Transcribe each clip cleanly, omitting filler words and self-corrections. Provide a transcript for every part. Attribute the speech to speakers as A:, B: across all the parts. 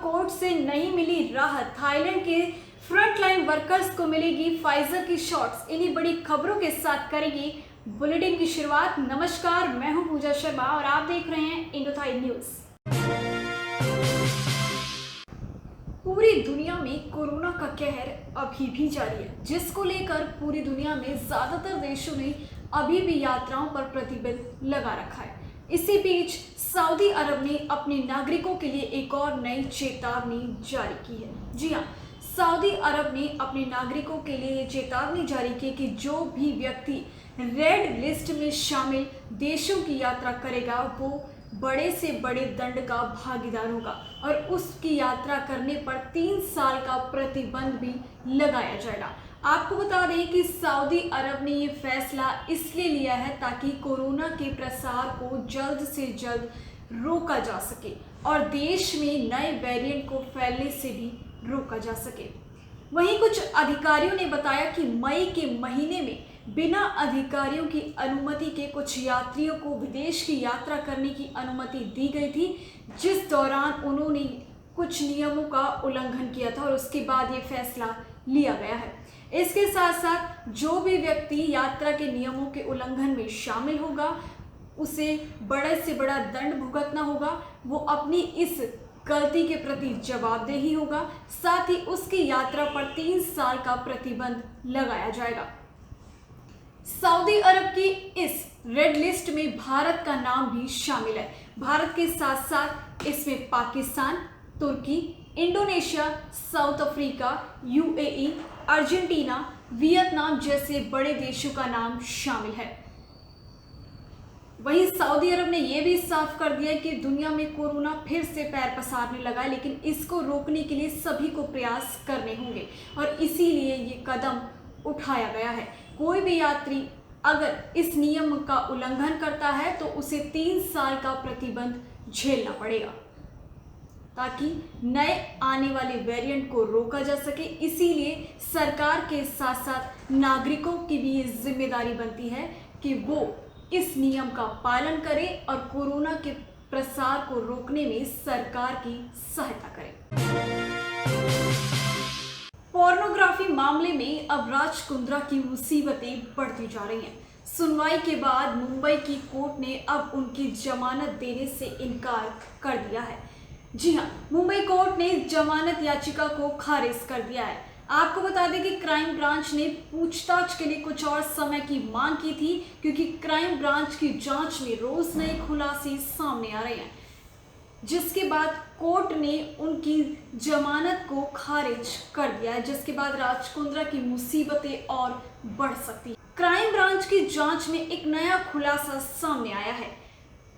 A: Court से नहीं मिली राहत, थाईलैंड के फ्रंटलाइन वर्कर्स को मिलेगी फाइजर की शॉट्स। इन्हीं बड़ी खबरों के साथ करेंगे बुलेटिन की शुरुआत। नमस्कार, मैं हूं पूजा शर्मा और आप देख रहे हैं इंडोथाई न्यूज। पूरी दुनिया में कोरोना का कहर अभी भी जारी है, जिसको लेकर पूरी दुनिया में ज्यादातर देशों ने अभी भी यात्राओं पर प्रतिबंध लगा रखा है। इसी बीच सऊदी अरब ने अपने नागरिकों के लिए एक और नई चेतावनी जारी की है। जी हाँ, सऊदी अरब ने अपने नागरिकों के लिए ये चेतावनी जारी की कि जो भी व्यक्ति रेड लिस्ट में शामिल देशों की यात्रा करेगा वो बड़े से बड़े दंड का भागीदार होगा और उसकी यात्रा करने पर 3 साल का प्रतिबंध भी लगाया जाएगा। आपको बता दें कि सऊदी अरब ने ये फैसला इसलिए लिया है ताकि कोरोना के प्रसार को जल्द से जल्द रोका जा सके और देश में नए वेरिएंट को फैलने से भी रोका जा सके। वहीं कुछ अधिकारियों ने बताया कि मई के महीने में बिना अधिकारियों की अनुमति के कुछ यात्रियों को विदेश की यात्रा करने की अनुमति दी गई थी, जिस दौरान उन्होंने कुछ नियमों का उल्लंघन किया था और उसके बाद ये फैसला लिया गया है। इसके साथ साथ जो भी व्यक्ति यात्रा के नियमों के उल्लंघन में शामिल होगा उसे बड़े से बड़ा दंड भुगतना होगा। वो अपनी इस गलती के प्रति जवाबदेही होगा। साथ ही उसकी यात्रा पर 3 साल का प्रतिबंध लगाया जाएगा। सऊदी अरब की इस रेड लिस्ट में भारत का नाम भी शामिल है। भारत के साथ साथ इसमें Pakistan, Turkey, Indonesia, South Africa, UAE, Argentina, Vietnam जैसे बड़े देशों का नाम शामिल है। वहीं सऊदी अरब ने यह भी साफ कर दिया कि दुनिया में कोरोना फिर से पैर पसारने लगा है, लेकिन इसको रोकने के लिए सभी को प्रयास करने होंगे और इसीलिए ये कदम उठाया गया है। कोई भी यात्री अगर इस नियम का उल्लंघन करता है तो उसे 3 साल का प्रतिबंध झेलना पड़ेगा ताकि नए आने वाले वेरिएंट को रोका जा सके। इसीलिए सरकार के साथ साथ नागरिकों की भी ये जिम्मेदारी बनती है कि वो इस नियम का पालन करें और कोरोना के प्रसार को रोकने में सरकार की सहायता करें। पोर्नोग्राफी मामले में अब राज कुंद्रा की मुसीबतें बढ़ती जा रही हैं। सुनवाई के बाद मुंबई की कोर्ट ने अब उनकी जमानत देने से इनकार कर दिया है। जी हां, मुंबई कोर्ट ने जमानत याचिका को खारिज कर दिया है। आपको बता दें कि क्राइम ब्रांच ने पूछताछ के लिए कुछ और समय की मांग की थी, क्योंकि क्राइम ब्रांच की जांच में रोज नए खुलासे सामने आ रहे हैं, जिसके बाद कोर्ट ने उनकी जमानत को खारिज कर दिया है, जिसके बाद राज कुंद्रा की मुसीबतें और बढ़ सकती हैं। क्राइम ब्रांच की जांच में एक नया खुलासा सामने आया है।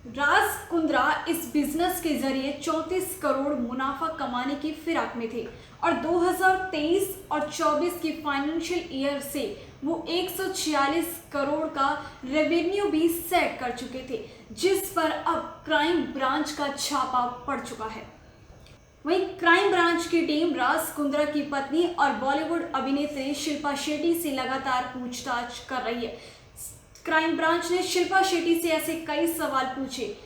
A: राज कुंद्रा इस बिजनेस के जरिए 34 करोड़ मुनाफा कमाने की फिराक में थे और 2023 और 24 की फाइनेंशियल ईयर से वो 146 करोड़ का रेवेन्यू भी सेट कर चुके थे, जिस पर अब क्राइम ब्रांच का छापा पड़ चुका है। वहीं क्राइम ब्रांच की टीम राज कुंद्रा की पत्नी और बॉलीवुड अभिनेत्री शिल्पा शेट्टी से लगातार पूछताछ कर रही है। क्राइम ब्रांच ने शिल्पा शेट्टी से ऐसे कई सवाल पूछे,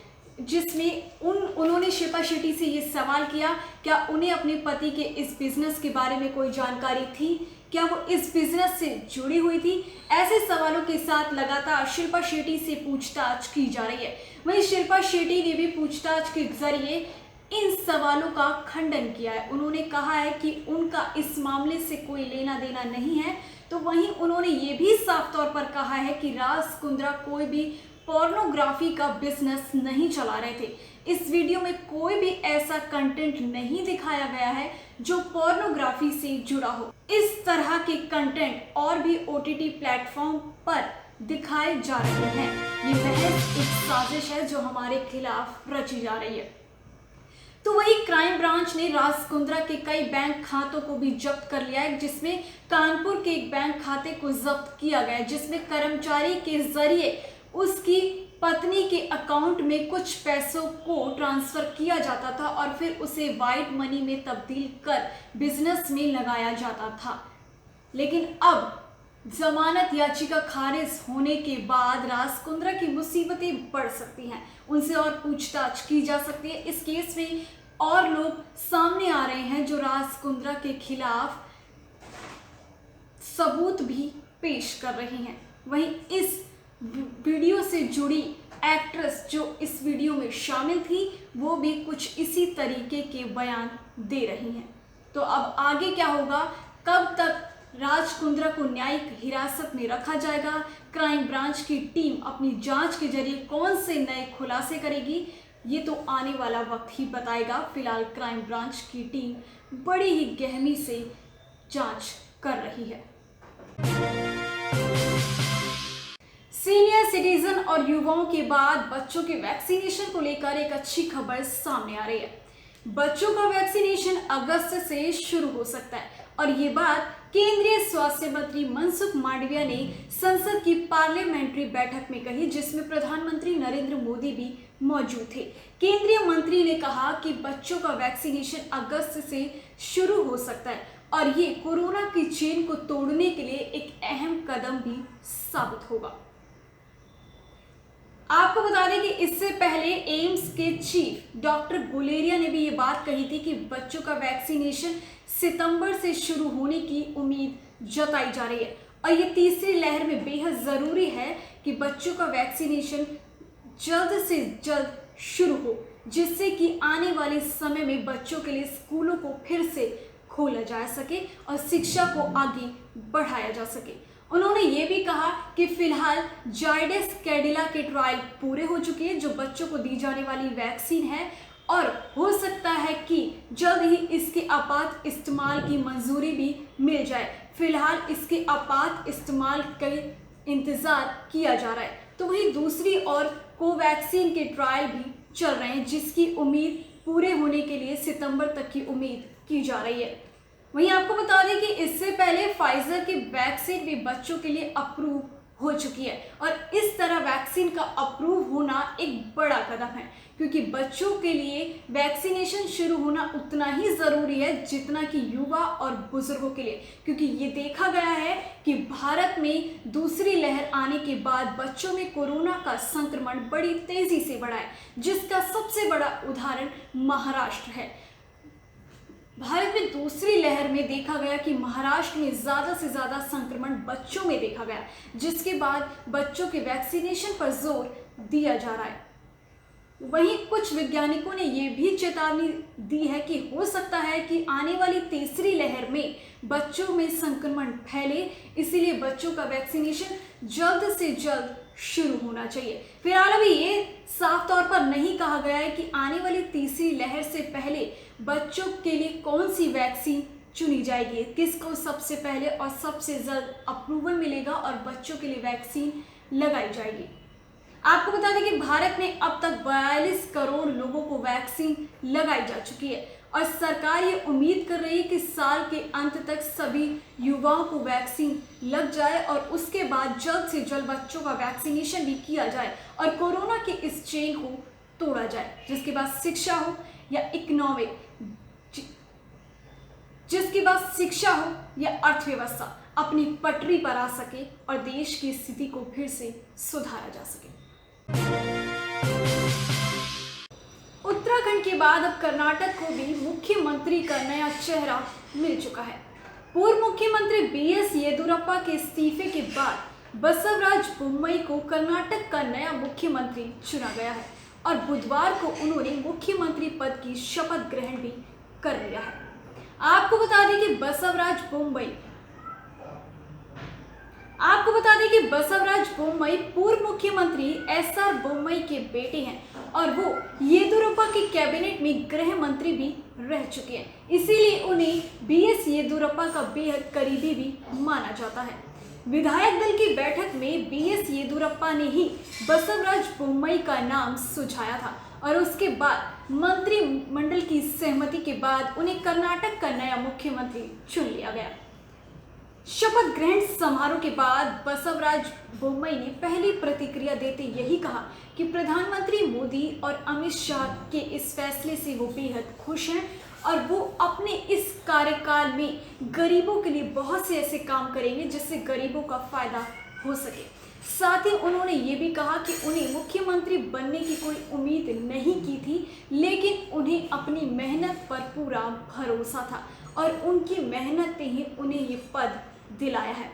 A: जिसमें उन्होंने शिल्पा शेट्टी से ये सवाल किया, क्या उन्हें अपने पति के इस बिजनेस के बारे में कोई जानकारी थी, क्या वो इस बिजनेस से जुड़ी हुई थी। ऐसे सवालों के साथ लगातार शिल्पा शेट्टी से पूछताछ की जा रही है। वहीं शिल्पा शेट्टी ने भी पूछताछ के जरिए इन सवालों का खंडन किया है। उन्होंने कहा है कि उनका इस मामले से कोई लेना देना नहीं है। तो वहीं उन्होंने ये भी साफ तौर पर कहा है कि राज कुंद्रा कोई भी पोर्नोग्राफी का बिजनेस नहीं चला रहे थे। इस वीडियो में कोई भी ऐसा कंटेंट नहीं दिखाया गया है जो पोर्नोग्राफी से जुड़ा हो। इस तरह के कंटेंट और भी OTT प्लेटफॉर्म पर दिखाए जा रहे हैं। ये महज एक साजिश है जो हमारे खिलाफ रची जा रही है। तो वही क्राइम ब्रांच ने राज कुंद्रा के कई बैंक खातों को भी जब्त कर लिया है, जिसमें कानपुर के एक बैंक खाते को जब्त किया गया है, जिसमें कर्मचारी के जरिए उसकी पत्नी के अकाउंट में कुछ पैसों को ट्रांसफर किया जाता था और फिर उसे वाइट मनी में तब्दील कर बिजनेस में लगाया जाता था। लेकिन अब जमानत याचिका खारिज होने के बाद राज कुंद्रा की मुसीबतें बढ़ सकती हैं, उनसे और पूछताछ की जा सकती है। इस केस में और लोग सामने आ रहे हैं जो राज कुंद्रा के खिलाफ सबूत भी पेश कर रहे हैं। वहीं इस वीडियो से जुड़ी एक्ट्रेस जो इस वीडियो में शामिल थी वो भी कुछ इसी तरीके के बयान दे रही हैं। तो अब आगे क्या होगा, कब तक राज कुंद्रा को न्यायिक हिरासत में रखा जाएगा, क्राइम ब्रांच की टीम अपनी जांच के जरिए कौन से नए खुलासे करेगी, ये तो आने वाला वक्त ही बताएगा। फिलहाल क्राइम ब्रांच की टीम बड़ी ही गहमी से जांच कर रही है। सीनियर सिटीजन और युवाओं के बाद बच्चों के वैक्सीनेशन को लेकर एक अच्छी खबर सामने आ रही है। बच्चों का वैक्सीनेशन अगस्त से शुरू हो सकता है और ये बात केंद्रीय स्वास्थ्य मंत्री मनसुख मांडविया ने संसद की पार्लियामेंट्री बैठक में कही, जिसमें प्रधानमंत्री नरेंद्र मोदी भी मौजूद थे। केंद्रीय मंत्री ने कहा कि बच्चों का वैक्सीनेशन अगस्त से शुरू हो सकता है और ये कोरोना की चेन को तोड़ने के लिए एक अहम कदम भी साबित होगा। आपको बता दें कि इससे पहले एम्स के चीफ डॉक्टर गुलेरिया ने भी ये बात कही थी कि बच्चों का वैक्सीनेशन सितंबर से शुरू होने की उम्मीद जताई जा रही है और ये तीसरी लहर में बेहद ज़रूरी है कि बच्चों का वैक्सीनेशन जल्द से जल्द शुरू हो, जिससे कि आने वाले समय में बच्चों के लिए स्कूलों को फिर से खोला जा सके और शिक्षा को आगे बढ़ाया जा सके। उन्होंने ये भी कहा कि फिलहाल जायडस कैडिला के ट्रायल पूरे हो चुके हैं, जो बच्चों को दी जाने वाली वैक्सीन है, और हो सकता है कि जल्द ही इसके आपात इस्तेमाल की मंजूरी भी मिल जाए। फिलहाल इसके आपात इस्तेमाल का इंतज़ार किया जा रहा है। तो वहीं दूसरी ओर कोवैक्सीन के ट्रायल भी चल रहे हैं, जिसकी उम्मीद पूरे होने के लिए सितंबर तक की उम्मीद की जा रही है। वहीं आपको बता दें कि इससे पहले फाइजर की वैक्सीन भी बच्चों के लिए अप्रूव हो चुकी है और इस तरह वैक्सीन का अप्रूव होना एक बड़ा कदम है, क्योंकि बच्चों के लिए वैक्सीनेशन शुरू होना उतना ही ज़रूरी है जितना कि युवा और बुजुर्गों के लिए, क्योंकि ये देखा गया है कि भारत में दूसरी लहर आने के बाद बच्चों में कोरोना का संक्रमण बड़ी तेज़ी से बढ़ा है, जिसका सबसे बड़ा उदाहरण महाराष्ट्र है। भारत में दूसरी लहर में देखा गया कि महाराष्ट्र में ज़्यादा से ज़्यादा संक्रमण बच्चों में देखा गया, जिसके बाद बच्चों के वैक्सीनेशन पर जोर दिया जा रहा है। वहीं कुछ वैज्ञानिकों ने यह भी चेतावनी दी है कि हो सकता है कि आने वाली तीसरी लहर में बच्चों में संक्रमण फैले, इसीलिए बच्चों का वैक्सीनेशन जल्द से जल्द शुरू होना चाहिए। फिलहाल अभी ये साफ तौर पर नहीं कहा गया है कि आने वाली तीसरी लहर से पहले बच्चों के लिए कौन सी वैक्सीन चुनी जाएगी, किसको सबसे पहले और सबसे जल्द अप्रूवल मिलेगा और बच्चों के लिए वैक्सीन लगाई जाएगी। आपको बता दें कि भारत में अब तक 42 करोड़ लोगों को वैक्सीन लगाई जा चुकी है और सरकार ये उम्मीद कर रही है कि साल के अंत तक सभी युवाओं को वैक्सीन लग जाए और उसके बाद जल्द से जल्द बच्चों का वैक्सीनेशन भी किया जाए और कोरोना की इस चेन को तोड़ा जाए, जिसके बाद शिक्षा हो या इकोनॉमिक, जिसके बाद शिक्षा हो या अर्थव्यवस्था अपनी पटरी पर आ सके और देश की स्थिति को फिर से सुधारा जा सके। उत्तराखंड के बाद अब कर्नाटक को भी मुख्यमंत्री का नया चेहरा मिल चुका है। पूर्व मुख्यमंत्री बीएस येदियुरप्पा के इस्तीफे के बाद बसवराज बोम्मई को कर्नाटक का नया मुख्यमंत्री चुना गया है और बुधवार को उन्होंने मुख्यमंत्री पद की शपथ ग्रहण भी कर लिया है। आपको बता दें कि बसवराज बोम्मई पूर्व मुख्यमंत्री एसआर बोम्मई के बेटे हैं और वो येदियुरप्पा के कैबिनेट में गृह मंत्री भी रह चुके हैं, इसीलिए उन्हें बीएस येदियुरप्पा का बेहद करीबी भी माना जाता है। विधायक दल की बैठक में बीएस येदियुरप्पा ने ही बसवराज बोम्मई का नाम सुझाया था और उसके बाद मंत्रिमंडल की सहमति के बाद उन्हें कर्नाटक का नया मुख्यमंत्री चुन लिया गया। शपथ ग्रहण समारोह के बाद बसवराज बोम्मई ने पहली प्रतिक्रिया देते यही कहा कि प्रधानमंत्री मोदी और अमित शाह के इस फैसले से वो बेहद खुश हैं और वो अपने इस कार्यकाल में गरीबों के लिए बहुत से ऐसे काम करेंगे जिससे गरीबों का फायदा हो सके। साथ ही उन्होंने ये भी कहा कि उन्हें मुख्यमंत्री बनने की कोई उम्मीद नहीं की थी, लेकिन उन्हें अपनी मेहनत पर पूरा भरोसा था और उनकी मेहनत ने ही उन्हें ये पद दिलाया है।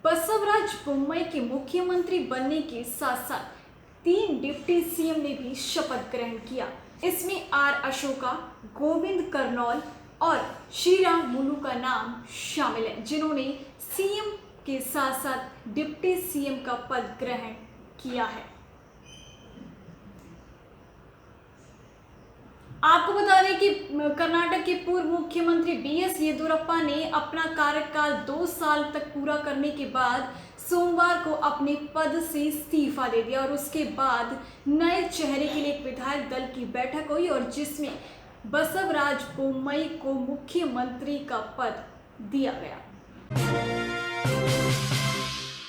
A: बसवराज बोम्मई के मुख्यमंत्री बनने के साथ साथ 3 डिप्टी सीएम ने भी शपथ ग्रहण किया। इसमें आर अशोका, गोविंद करनौल और श्रीराम मुलू का नाम शामिल है, जिन्होंने सीएम के साथ साथ डिप्टी सीएम का पद ग्रहण किया है। आपको बता दें कि कर्नाटक के पूर्व मुख्यमंत्री बीएस येदियुरप्पा ने अपना कार्यकाल 2 साल तक पूरा करने के बाद सोमवार को अपने पद से इस्तीफा दे दिया और उसके बाद नए चेहरे के लिए एक विधायक दल की बैठक हुई और जिसमें बसवराज बोम्मई को मुख्यमंत्री का पद दिया गया।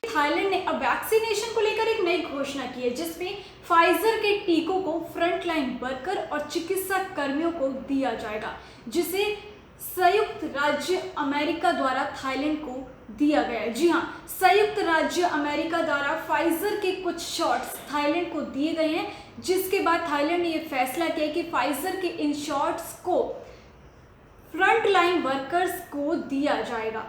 A: थाईलैंड ने अब वैक्सीनेशन को लेकर एक नई घोषणा की है, जिसमें फाइजर के टीकों को फ्रंटलाइन वर्कर और चिकित्सा कर्मियों को दिया जाएगा, जिसे संयुक्त राज्य अमेरिका द्वारा थाईलैंड को दिया गया है। जी हाँ, संयुक्त राज्य अमेरिका द्वारा फाइजर के कुछ शॉट्स थाईलैंड को दिए गए हैं, जिसके बाद थाईलैंड ने यह फैसला किया कि फाइजर के इन शॉट्स को फ्रंटलाइन वर्कर्स को दिया जाएगा,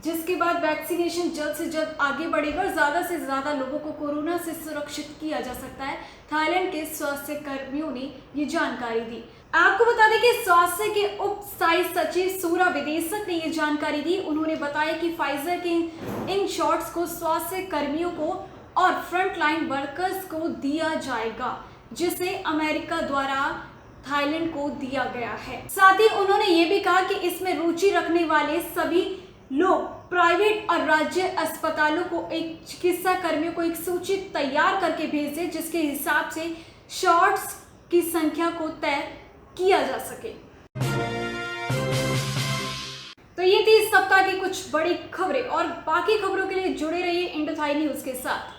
A: जिसके बाद वैक्सीनेशन जल्द से जल्द आगे बढ़ेगा और ज़्यादा से ज़्यादा लोगों को कोरोना से सुरक्षित किया जा सकता है। थाईलैंड के स्वास्थ्य कर्मियों ने ये जानकारी दी। आपको बता दें कि स्वास्थ्य के उप स्थायी सचिव सूरा विदेशक ने ये जानकारी दी। उन्होंने बताया कि फाइजर के इन शॉट्स को स्वास्थ्य कर्मियों को और फ्रंटलाइन वर्कर्स को दिया जाएगा, जिसे अमेरिका द्वारा थाईलैंड को दिया गया है। साथ ही उन्होंने ये भी कहा कि इसमें रुचि रखने वाले सभी लोग प्राइवेट और राज्य अस्पतालों को एक चिकित्सा कर्मियों को एक सूची तैयार करके भेज दें, जिसके हिसाब से शॉट्स की संख्या को तय किया जा सके। तो ये थी इस सप्ताह की कुछ बड़ी खबरें और बाकी खबरों के लिए जुड़े रहिए इंडो थाई न्यूज के साथ।